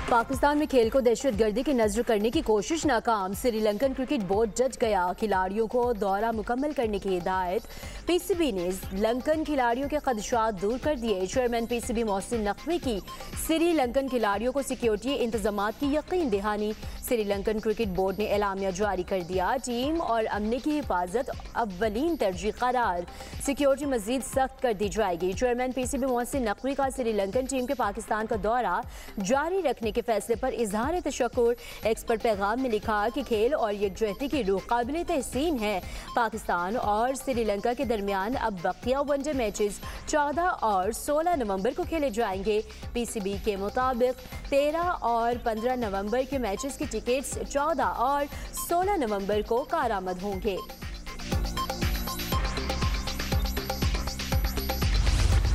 पाकिस्तान में खेल को दहशतगर्दी की नजर करने की कोशिश नाकाम। श्रीलंकन क्रिकेट बोर्ड जज गया। खिलाड़ियों को दौरा मुकम्मल करने की हिदायत। पीसीबी ने लंकन खिलाड़ियों के खदशात दूर कर दिए। चेयरमैन पीसीबी मोहसिन नकवी की श्रीलंकन खिलाड़ियों को सिक्योरिटी इंतजाम की यकीन दहानी। श्रीलंकन क्रिकेट बोर्ड ने एलामिया जारी कर दिया। टीम और अमने की हिफाजत अव्वलीन तरजीह करार। सिक्योरिटी मजीद सख्त कर दी जाएगी। चेयरमैन पीसीबी मोहसिन नकवी का श्रीलंकन टीम के पाकिस्तान का दौरा जारी रखने के फैसले पर इजहार तशक्कुर। एक्सपर्ट पैगाम में लिखा कि खेल और यकजहती की रूह काबिल तहसीन है। पाकिस्तान और श्रीलंका के दरमियान अब बकिया वनडे मैचेस 14 और 16 नवंबर को खेले जाएंगे। पीसीबी के मुताबिक 13 और 15 नवंबर के मैचेस की टिकट्स 14 और 16 नवंबर को कारामद होंगे।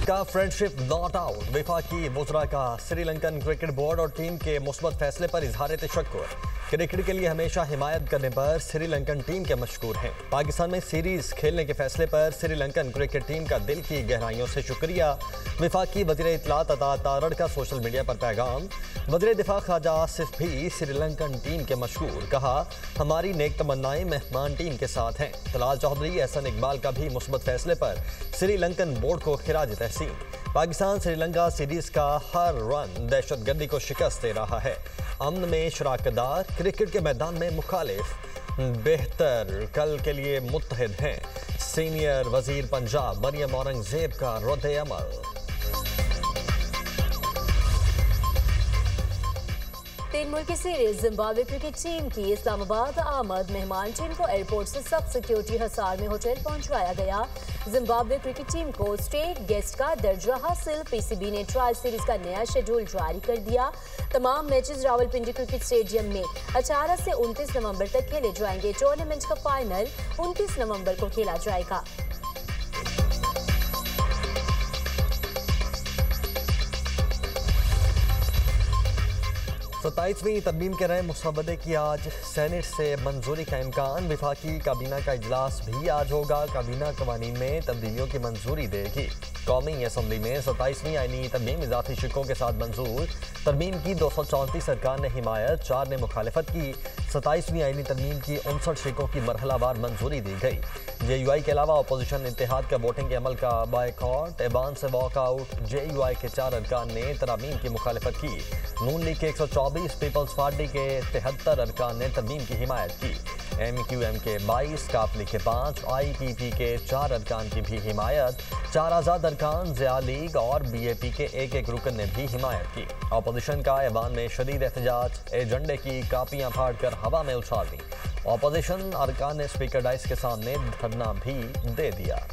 का फ्रेंडशिप नॉट आउट। वफाकी वज़रा का श्रीलंकन क्रिकेट बोर्ड और टीम के मुस्बत फैसले पर इजहार तशक्कुर। क्रिकेट के लिए हमेशा हिमायत करने पर श्रीलंकन टीम के मशकूर हैं। पाकिस्तान में सीरीज खेलने के फैसले पर श्रीलंकन क्रिकेट टीम का दिल की गहराइयों से शुक्रिया। वफाकी वज़ीर इत्तलात अता तारड़ का सोशल मीडिया पर पैगाम। वज़ीर दिफा ख्वाजा आसिफ भी श्रीलंकन टीम के मशकूर। कहा, हमारी नेक तमन्नाएं मेहमान टीम के साथ हैं। तलाल चौधरी, एहसन इकबाल का भी मुस्बत फैसले पर श्रीलंकन बोर्ड को खिराज तहसीन। पाकिस्तान श्रीलंका सीरीज का हर रन दहशतगर्दी को शिकस्त दे रहा है। अमन में शराकतदार, क्रिकेट के मैदान में मुखालिफ, बेहतर कल के लिए मुत्तहिद हैं। सीनियर वजीर पंजाब मरियम औरंगजेब का रद्द अमल। 3 मुल्की सीरीज जिम्बाब्वे क्रिकेट टीम की इस्लामाबाद आमद। मेहमान टीम को एयरपोर्ट से सख्त सिक्योरिटी हिसार में होटल पहुंचाया गया। जिम्बाब्वे क्रिकेट टीम को स्टेट गेस्ट का दर्जा हासिल। पीसीबी ने ट्रायल सीरीज का नया शेड्यूल जारी कर दिया। तमाम मैचेस रावलपिंडी क्रिकेट स्टेडियम में 18 से 29 नवंबर तक खेले जाएंगे। टूर्नामेंट का फाइनल 29 नवंबर को खेला जाएगा। 27वीं तरमीम के नए मुसवदे की आज सेनेट से मंजूरी का इम्कान। वफाकी काबीना का इजलास भी आज होगा। काबीना कवानीन में तब्दीलियों की मंजूरी देगी। कौमी असम्बली में 27वीं आईनी तरमीम इजाफी शिकों के साथ मंजूर। तरमीम की 234 अरकान ने हिमायत, 4 ने मुखालिफत की। 27वीं आईनी तरमीम की 59 शिकों की मरहलावार मंजूरी दी गई। JUI के अलावा अपोजिशन इत्तेहाद का वोटिंग के अमल का बायकॉट, ऐवान से वॉकआउट। JUI के 4 अरकान ने तरामीम की मुखालिफत की। नून लीग के 124, पीपल्स पार्टी के 73 अरकान ने तरमीम की हिमायत की। MQM के 22, काफ लीग के 5, IPP के 4 अरकान की भी हिमायत। 4 आज़ाद अरकान, ज़िया लीग और BAP के 1-1 रुकन ने भी हिमायत की। अपोजिशन का ऐवान में शदीद एहतजाज, एजेंडे की कापियां फाड़ कर हवा में उछाल दी। अपोजिशन अरकान ने स्पीकर डाइस के सामने धरना भी दे दिया।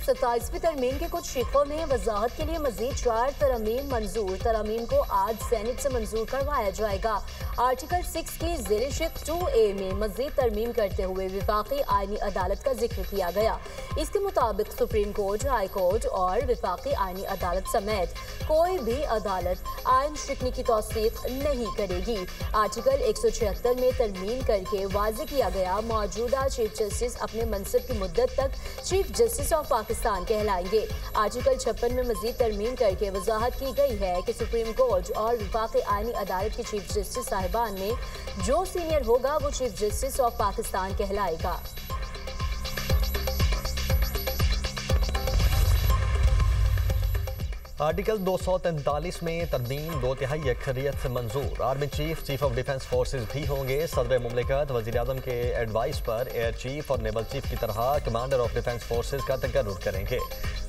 27वीं तरमीम के कुछ शिकों में वजाहत के लिए मजीद 4 तरमीम मंजूर। तरमीम को आज सेनेट से मंजूर करवाया जाएगा। आर्टिकल 6 की ज़ेर शिक 2A में मजीद तरमीम करते हुए विफाकी आईनी अदालत का जिक्र किया गया। इसके मुताबिक सुप्रीम कोर्ट, हाई कोर्ट और विफाकी आईनी अदालत समेत कोई भी अदालत आइन शिकने की तौसीक नहीं करेगी। आर्टिकल 176 में तरमीम करके वाज़ेह किया गया, मौजूदा चीफ जस्टिस अपने मनसब की मुद्दत तक चीफ जस्टिस ऑफ पाकिस्तान कहलाएंगे। आर्टिकल 56 में मजीद तरमीम करके वजाहत की गई है कि सुप्रीम कोर्ट और विफाकी आईनी अदालत के चीफ जस्टिस साहिबान में जो सीनियर होगा वो चीफ जस्टिस ऑफ पाकिस्तान कहलाएगा। आर्टिकल 243 में तरमीम 2/3 अक्सरियत से मंजूर। Army chief, chief of defence forces भी होंगे। सदर मुमलिकत वज़ीर आज़म के एडवाइस पर एयर चीफ और नेवल चीफ की तरह कमांडर ऑफ डिफेंस फोर्सेज का तकर्रुर करेंगे।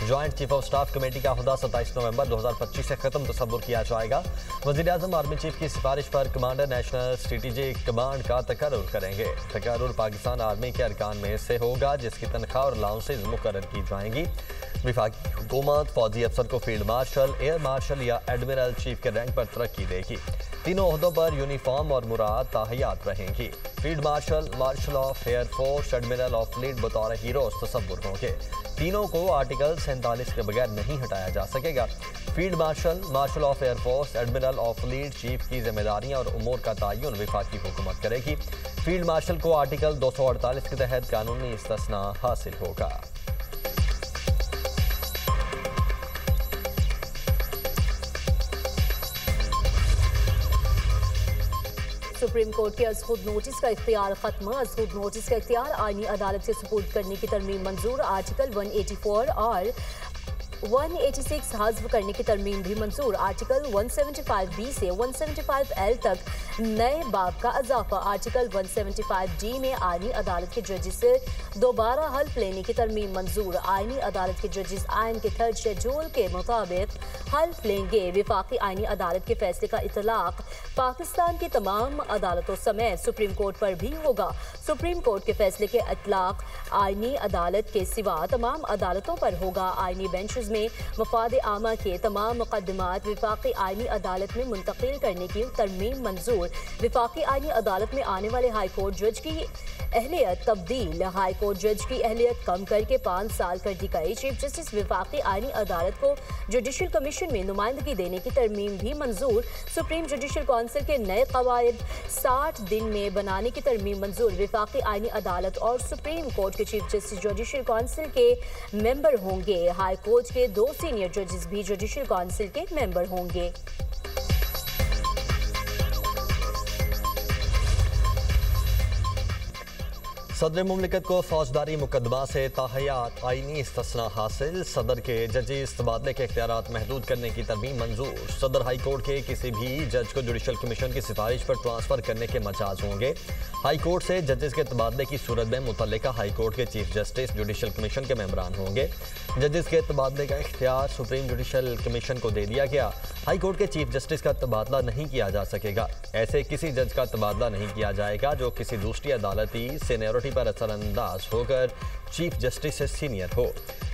Joint chief of staff committee का अहदा 27 नवंबर 2025 से ख़त्म तस्वुर किया जाएगा। वज़ीर आज़म आर्मी चीफ की सिफारिश पर कमांडर नेशनल स्ट्रेटेजिक कमांड का तकर्रुर करेंगे। तकर्रुर पाकिस्तान आर्मी के अरकान में से होगा जिसकी तनख्वाह और अलाउंसेज मुकर्रर की जाएंगी। विफाकी हुकूमत फौजी अफसर को फील्ड मार्च मार्शल, एयर मार्शल या एडमिरल चीफ के रैंक पर तरक्की देगी। तीनों ओहदों पर यूनिफॉर्म और मुराद ताहियात रहेंगी। Field marshal, marshal of air force, admiral of fleet बतौर हीरोज तस्वुर होंगे। तीनों को आर्टिकल 47 के बगैर नहीं हटाया जा सकेगा। Field marshal, marshal of air force, admiral of fleet chief की जिम्मेदारियां और उमूर का तयन वफाकी हुकूमत करेगी। फील्ड मार्शल को आर्टिकल 248 के तहत कानूनी इस्तिस्ना हासिल होगा। सुप्रीम कोर्ट के अज़खुद नोटिस का इख्तियार खत्म। अज़खुद नोटिस का इख्तियार आईनी अदालत से सुपुर्द करने की तरमीम मंजूर। आर्टिकल 184 और 186 हज़्फ करने की तरमीम भी मंजूर। आर्टिकल 175B से 175L तक नए बाब का इजाफा। आर्टिकल 175D में आईनी अदालत के जजेस से दोबारा हल्फ लेने की तरमीम मंजूर। आईनी अदालत के जजेस आइन के 3rd शेड्यूल के मुताबिक हल्फ लेंगे। विफाकी आईनी अदालत के फैसले का इतलाक पाकिस्तान की तमाम अदालतों समेत सुप्रीम कोर्ट पर भी होगा। सुप्रीम कोर्ट के फैसले के इतलाक आईनी अदालत के सिवा तमाम अदालतों पर होगा। आईनी बेंचेस में मफाद आमा के तमाम मुकदमात विफाकी आईनी अदालत में मुंतकिल करने की तरमीम मंजूर। विफाकी आईनी अदालत में आने वाले हाई कोर्ट जज की अहलियत तब्दील। हाई कोर्ट जज की अहलियत कम करके 5 साल कर दी गई। चीफ जस्टिस विफाकी आईनी अदालत को जुडिशल कमीशन में नुमाइंदगी देने की तरमीम भी मंजूर। सुप्रीम जुडिशल काउंसिल के नए कवायद 60 दिन में बनाने की तरमीम मंजूर। विफाकी आईनी अदालत और सुप्रीम कोर्ट के चीफ जस्टिस जुडिशल काउंसिल के मेंबर होंगे। हाई कोर्ट के 2 सीनियर जजेस भी जुडिशल काउंसिल के मेंबर होंगे। सदर मुमलिकत को फौजदारी मुकदमा से ताहयात आईनी इस्तिस्ना हासिल। सदर के जजेस तबादले के इख्तियारात महदूद करने की तरमीम मंजूर। सदर हाई कोर्ट के किसी भी जज को जुडिशल कमीशन की सिफारिश पर ट्रांसफर करने के मजाज होंगे। हाई कोर्ट से जजेस के तबादले की सूरत में मुतल्लिका हाई कोर्ट के चीफ जस्टिस जुडिशल कमीशन के मेंबरान होंगे। जजेस के तबादले का इख्तियार सुप्रीम जुडिशल कमीशन को दे दिया गया। हाई कोर्ट के चीफ जस्टिस का तबादला नहीं किया जा सकेगा। ऐसे किसी जज का तबादला नहीं किया जाएगा जो किसी दूसरी अदालती सीनियरिटी पर असरअंदाज होकर चीफ जस्टिस से सीनियर हो।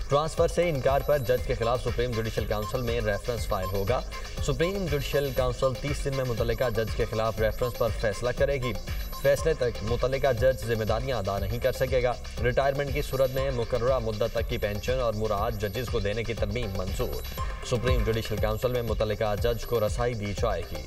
ट्रांसफर से इनकार पर जज के खिलाफ सुप्रीम जुडिशल काउंसिल में रेफरेंस फाइल होगा। सुप्रीम जुडिशल काउंसिल 30 दिन में मुतल्लिका जज के खिलाफ रेफरेंस पर फैसला करेगी। फैसले तक मुतल्लिका जज जिम्मेदारियां अदा नहीं कर सकेगा। रिटायरमेंट की सूरत में मुकर्ररा मुद्दत तक की पेंशन और मुराद जजेस को देने की तरमीम मंजूर। सुप्रीम जुडिशल काउंसिल में मुतल्लिका जज को रसाई दी जाएगी।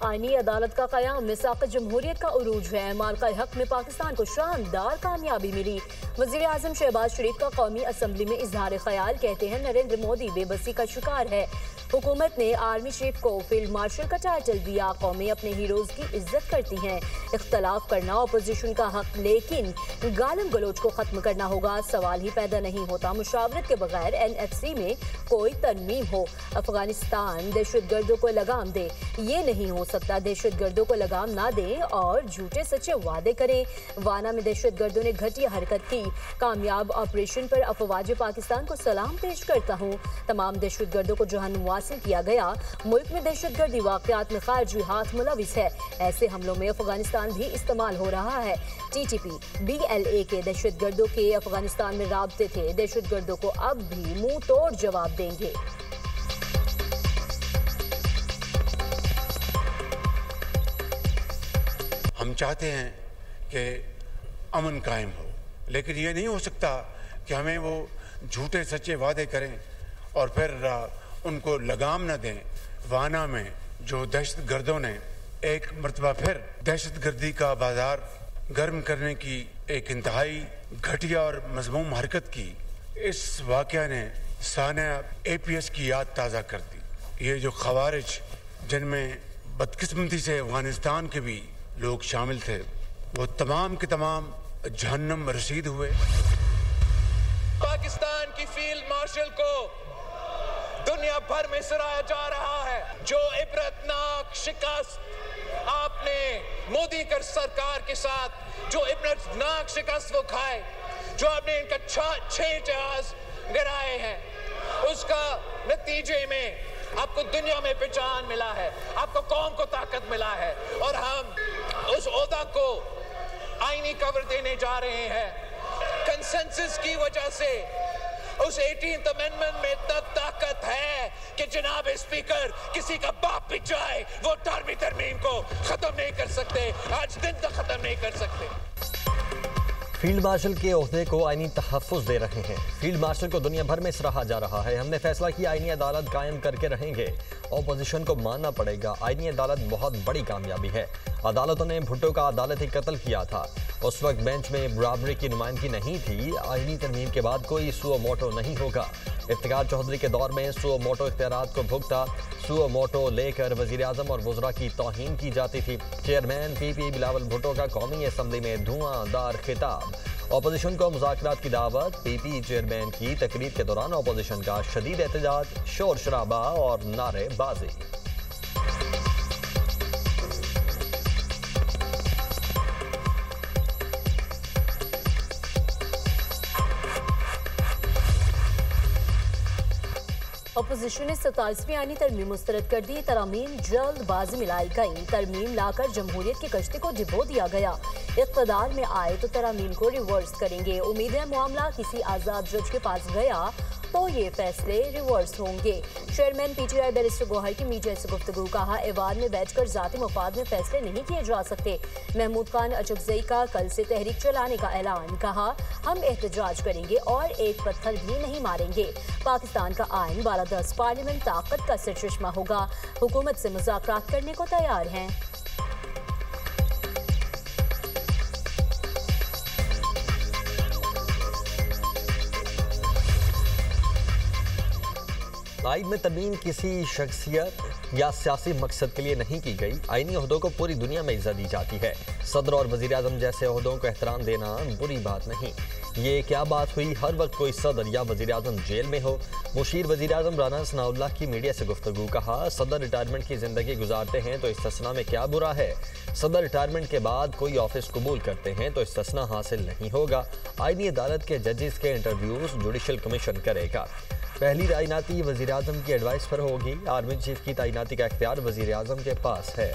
आईनी अदालत का क़याम मिसाक़ जमहूरियत का उरूज है। मार्का हक में पाकिस्तान को शानदार कामयाबी मिली। वज़ीर आज़म शहबाज शरीफ का कौमी असम्बली में इजहार ख्याल। कहते हैं नरेंद्र मोदी बेबसी का शिकार है। हुकूमत ने आर्मी चीफ को फील्ड मार्शल का टाइटल दिया। कौमें अपने हीरोज़ की इज्जत करती हैं। इख्तलाफ करना अपोजिशन का हक, लेकिन गालम गलोच को ख़त्म करना होगा। सवाल ही पैदा नहीं होता मुशावरत के बगैर NFC में कोई तरमीम हो। अफगानिस्तान दहशतगर्दों को लगाम दे, ये नहीं हो सकता। दहशतगर्दों को लगाम ना दें और झूठे सच्चे वादे करें। वाना में दहशतगर्दों ने घटिया हरकत की। कामयाब ऑपरेशन पर अफवाज पाकिस्तान को सलाम पेश करता हूँ। तमाम दहशतगर्दों को जहन्नुम हासिल किया गया। मुल्क में दहशतगर्दी वाक़यात में खारजी हाथ मुलविस है। ऐसे हमलों में अफगानिस्तान भी इस्तेमाल हो रहा है। TTP BLA के दहशतगर्दों के अफगानिस्तान में राब्ते थे। दहशतगर्दों को अब भी मुंह तोड़ जवाब देंगे। हम चाहते हैं कि अमन कायम हो, लेकिन ये नहीं हो सकता कि हमें वो झूठे सच्चे वादे करें और फिर उनको लगाम न दें। वाना में जो दहशतगर्दों ने एक मरतबा फिर दहशतगर्दी का बाजार गर्म करने की एक इंतहाई घटिया और मज़मूम हरकत की, इस वाक़या ने सानिया APS की याद ताज़ा कर दी। ये जो खवारिज जिनमें बदकिस्मती से अफगानिस्तान के भी लोग शामिल थे, वो तमाम के तमाम जहन्नम रसीद हुए। पाकिस्तान की फील्ड मार्शल को दुनिया भर में सराहा जा रहा है। जो इबरतनाक शिकस्त आपने मोदी कर सरकार के साथ, जो इबरतनाक शिकस्त वो खाए, जो आपने इनका 6 जहाज गिराए हैं, उसका नतीजे में आपको दुनिया में पहचान मिला है, आपको कौम को ताकत मिला है, और हम उस ओहदा को आईनी कवर देने जा रहे हैं। कंसेंसस की वजह से उस 18th अमेंडमेंट में इतना ताकत है कि जनाब स्पीकर किसी का बाप भी चाहे वो 18वीं तरमीम को खत्म नहीं कर सकते, आज दिन तक खत्म नहीं कर सकते। फील्ड मार्शल के ओहदे को आईनी तहफ़्फ़ुज़ दे रहे हैं। फील्ड मार्शल को दुनिया भर में सराहा जा रहा है। हमने फैसला किया आईनी अदालत कायम करके रहेंगे। ऑपोजिशन को मानना पड़ेगा, आईनी अदालत बहुत बड़ी कामयाबी है। अदालतों ने भुट्टो का अदालती कत्ल किया था, उस वक्त बेंच में बराबरी की नुमाइंदगी नहीं थी। आईनी तरमीम के बाद कोई सुओ मोटो नहीं होगा। इफ्तिखार चौधरी के दौर में सुओ मोटो इख्तियारात को भुगता, सुओ मोटो लेकर वज़ीर आज़म और वज़रा की तौहीन की जाती थी। चेयरमैन पीपी बिलावल भुट्टो का कौमी असम्बली में धुआंधार खिताब। ऑपोजिशन को मुज़ाकरात की दावत। पीपी चेयरमैन की तकरीर के दौरान ऑपोजिशन का शदीद एहतजाज, शोर शराबा और नारेबाजी। अपोजिशन ने 27वीं आईनी तरमीम मुस्तरद कर दी। तरमीम जल्दबाजी में लाई गई। तरमीम लाकर जमहूरियत की कश्ती को डिबो दिया गया। इक़्तिदार में आए तो तरमीम को रिवर्स करेंगे। उम्मीद है मामला किसी आज़ाद जज के पास गया तो ये फैसले रिवर्स होंगे। चेयरमैन पीटीआई बैरिस्टर गौहर की मीडिया से गुफ्तगू। कहा, ऐवान में बैठकर जाती मफाद में फैसले नहीं किए जा सकते। महमूद खान अचकजई का कल से तहरीक चलाने का ऐलान। कहा, हम एहतजाज करेंगे और एक पत्थर भी नहीं मारेंगे। पाकिस्तान का आइन बालादस्त पार्लियामेंट ताकत का सरचश्मा होगा। हुकूमत से मुज़ाकरात करने को तैयार हैं। आइन में तरमीम किसी शख्सियत या सियासी मकसद के लिए नहीं की गई। आईनी ओहदों को पूरी दुनिया में इज्जत दी जाती है। सदर और वज़ीर आज़म जैसे ओहदों को एहतराम देना बुरी बात नहीं। ये क्या बात हुई हर वक्त कोई सदर या वज़ीर आज़म जेल में हो। मुशीर वज़ीर आज़म राना सनाउल्लाह की मीडिया से गुफ्तगू। कहा, सदर रिटायरमेंट की ज़िंदगी गुजारते हैं तो इस्तिस्ना में क्या बुरा है। सदर रिटायरमेंट के बाद कोई ऑफिस कबूल करते हैं तो इस्तिस्ना हासिल नहीं होगा। आईनी अदालत के जजेस के इंटरव्यूज़ जुडिशल कमीशन करेगा। पहली तैनाती वज़ीर आज़म की एडवाइस पर होगी। आर्मी चीफ की तैनाती का इख्तियार वज़ीर आज़म के पास है।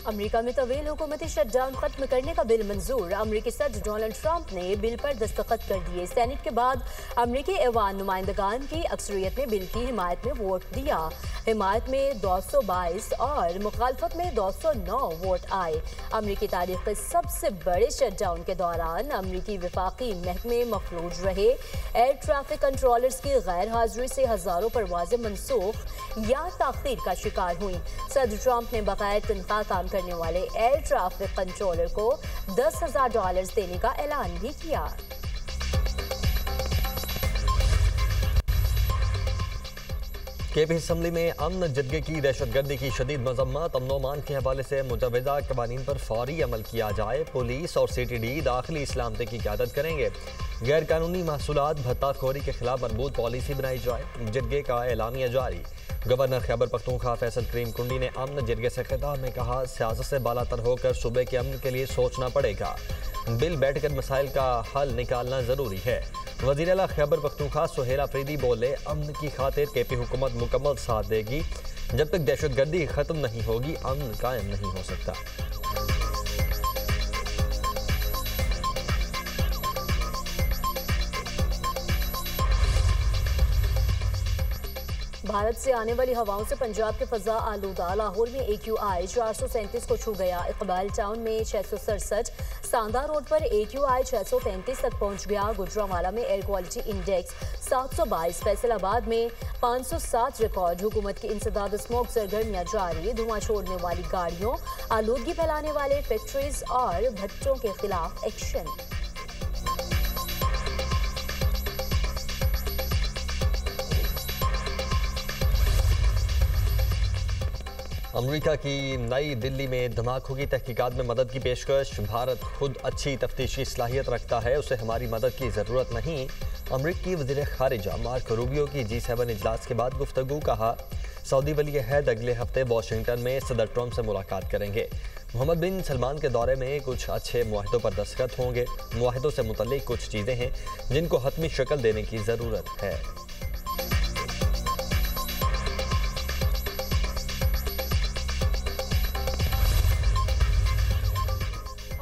अमेरिका में तवील हुकूमती शटडाउन खत्म करने का बिल मंजूर। अमेरिकी सदर डोनाल्ड ट्रंप ने बिल पर दस्तखत कर दिए। सेनेट के बाद अमेरिकी ऐवान नुमाइंदगान की अक्सरियत ने बिल की हिमायत में वोट दिया। हिमायत में 222 और मुखालफत में 209 वोट आए। अमेरिकी तारीख के सबसे बड़े शटडाउन के दौरान अमेरिकी वफाकी महकमे मफलूज रहे। एयर ट्रैफिक कंट्रोलर्स की गैर हाजिरी से हज़ारों परवाजें मनसूख या ताख़ीर का शिकार हुई। सदर ट्रंप ने बगैर तनख्वाह काम करने वाले एयर ट्रैफिक कंट्रोलर को $10,000 देने का ऐलान भी किया। केपी असम्बली में अमन जदगे की दहशतगर्दी की शदीद मजम्मत। अमन अमान के हवाले से मुजवज़ा कवानीन पर फौरी अमल किया जाए। पुलिस और CTD दाखिली इस्लामती की क़यादत करेंगे। गैर कानूनी महसूलात भत्ताखोरी के खिलाफ मरबूत पॉलिसी बनाई जाए। जदगे का एलामिया जारी। गवर्नर खैबर पख्तूनख्वा फैसल करीम कुंडी ने अमन जदगे से खिताब में कहा, सियासत से बालातर होकर सूबे के अमन के लिए सोचना पड़ेगा। बिल बैठकर मसाइल का हल निकालना ज़रूरी है। वज़ीर आला खैबर पख्तूनख्वा सुहेल अफरीदी बोले, अमन की खातिर केपी हुकूमत मुकम्मल साथ देगी। जब तक दहशतगर्दी ख़त्म नहीं होगी अमन कायम नहीं हो सकता। भारत से आने वाली हवाओं से पंजाब के फजा आलूदा। लाहौर में AQI 437 को छू गया। इकबाल टाउन में 667, सांदा रोड पर AQI 633 तक पहुंच गया। गुजरांवाला में एयर क्वालिटी इंडेक्स 722, फैसलाबाद में 507 रिकॉर्ड। हुकूमत की इंसदाद स्मोक सरगर्मियां जारी। धुआं छोड़ने वाली गाड़ियों, आलूदगी फैलाने वाले फैक्ट्रीज और भट्टों के खिलाफ एक्शन। अमेरिका की नई दिल्ली में धमाकों की तहकीकात में मदद की पेशकश। भारत खुद अच्छी तफ्तीशी सलाहियत रखता है, उसे हमारी मदद की ज़रूरत नहीं। अमेरिकी वज़ीर ख़ारिजा मार्को रूबियो की G7 इजलास के बाद गुफ्तगू। कहा, सऊदी वली अहद अगले हफ्ते वाशिंगटन में सदर ट्रंप से मुलाकात करेंगे। मोहम्मद बिन सलमान के दौरे में कुछ अच्छे मुआहदों पर दस्तखत होंगे। मुआहदों से मुतल्लिक कुछ चीज़ें हैं जिनको हतमी शक्ल देने की ज़रूरत है।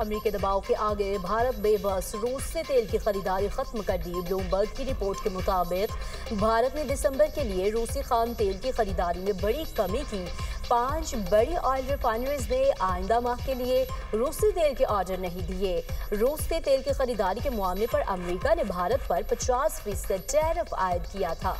अमेरिकी दबाव के आगे भारत बेबस, रूस से तेल की खरीदारी खत्म कर दी। ब्लूमबर्ग की रिपोर्ट के मुताबिक भारत ने दिसंबर के लिए रूसी खाम तेल की खरीदारी में बड़ी कमी की। 5 बड़ी ऑयल रिफाइनरीज ने आइंदा माह के लिए रूसी तेल के ऑर्डर नहीं दिए। रूस से तेल की खरीदारी के मामले पर अमेरिका ने भारत पर 50% टैरिफ आयद किया था।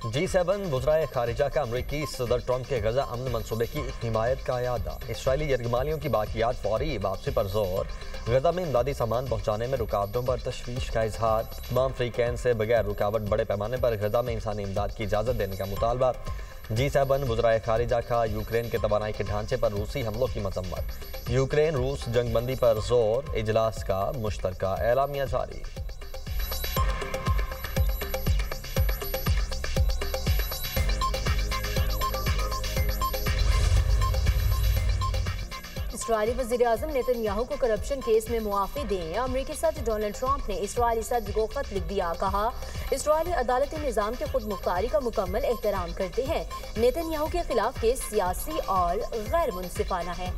G7 वज़राए खारिजा का अमरीकी सदर ट्रंप के गजा अमन मनसूबे की हिमायत का यादा। इसराइली यरगमालियों की बाकियात फौरी वापसी पर जोर। गजा में इमदादी सामान पहुँचाने में रुकावटों पर तशवीश का इजहार। तमाम फ्रीकैन से बगैर रुकावट बड़े पैमाने पर गजा में इंसानी इमदाद की इजाज़त देने का मुतालबा। G7 वज़राए खारिजा का यूक्रेन के तवानाई के ढांचे पर रूसी हमलों की मजम्मत। यूक्रेन रूस जंगबंदी पर जोर। इजलास का मुश्तरका एलामिया जारी। इसराइली वज़ीर-ए-आज़म नेतन्याहू को करप्शन केस में मुआफ़ी दें। अमरीकी सदर डोनाल्ड ट्रंप ने इसराइली सदर को खत लिख दिया। कहा, इसराइली अदालती निज़ाम के खुद मुख्तारी का मुकम्मल एहतराम करते हैं। नेतन्याहू के खिलाफ केस सियासी और गैर मुनसिफाना है।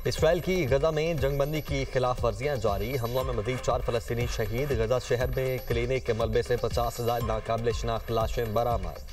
इसराइल की गजा में जंगबंदी की खिलाफ वर्जियाँ जारी। हमलों में मजीद 4 फ़लस्तीनी शहीद। गजा शहर में क्लिनिक के मलबे से 50 से ज़ायद नाकाबिल शिनाख्त लाशें बरामद।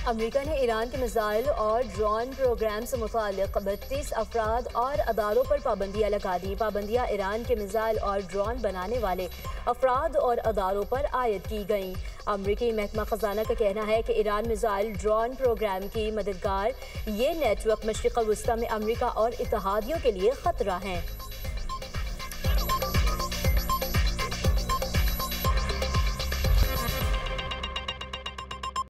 अमेरिका ने ईरान के मिसाइल और ड्रोन प्रोग्राम से मुताल्लिक 32 अफराद और अदारों पर पाबंदियाँ लगा दी। पाबंदियाँ ईरान के मिसाइल और ड्रोन बनाने वाले अफराद और अदारों पर आयद की गईं। अमरीकी महकमा खजाना का कहना है कि ईरान मिसाइल ड्रोन प्रोग्राम की मददगार ये नेटवर्क मशरिक़ वस्ता में अमरीका और इत्तेहादियों के लिए खतरा हैं।